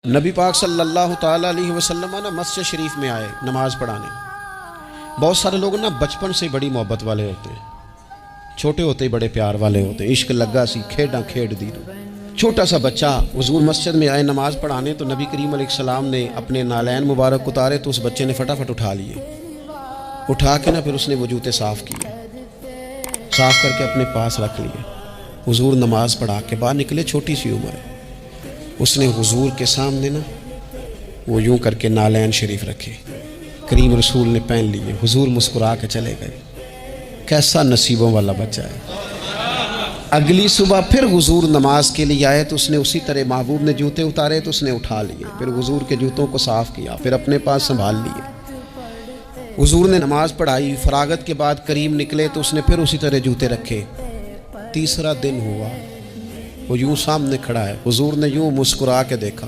नबी पाक सल्लल्लाहु ताला अलैहि वसल्लम ना मस्जिद शरीफ में आए नमाज़ पढ़ाने। बहुत सारे लोग ना बचपन से बड़ी मोहब्बत वाले होते हैं, छोटे होते ही बड़े प्यार वाले होते हैं। इश्क लगा सी खेड़ा खेड़ दी। छोटा सा बच्चा हुजूर मस्जिद में आए नमाज़ पढ़ाने तो नबी करीम अलैहिस्सलाम ने अपने नालैन मुबारक उतारे तो उस बच्चे ने फटाफट उठा लिए। उठा के ना फिर उसने वजूते साफ़ किए, साफ़ करके अपने पास रख लिए। हुजूर नमाज़ पढ़ा के बाहर निकले, छोटी सी उम्र है। उसने हुजूर के सामने ना वो यूं करके नालैन शरीफ रखे, करीम रसूल ने पहन लिए। हुजूर मुस्कुरा के चले गए। कैसा नसीबों वाला बच्चा है। अगली सुबह फिर हुजूर नमाज के लिए आए तो उसने उसी तरह महबूब ने जूते उतारे तो उसने उठा लिए, फिर हुजूर के जूतों को साफ़ किया, फिर अपने पास संभाल लिए। हुजूर ने नमाज पढ़ाई, फरागत के बाद करीम निकले तो उसने फिर उसी तरह जूते रखे। तीसरा दिन हुआ, वो यूं सामने खड़ा है। हुजूर ने यूं मुस्कुरा के देखा।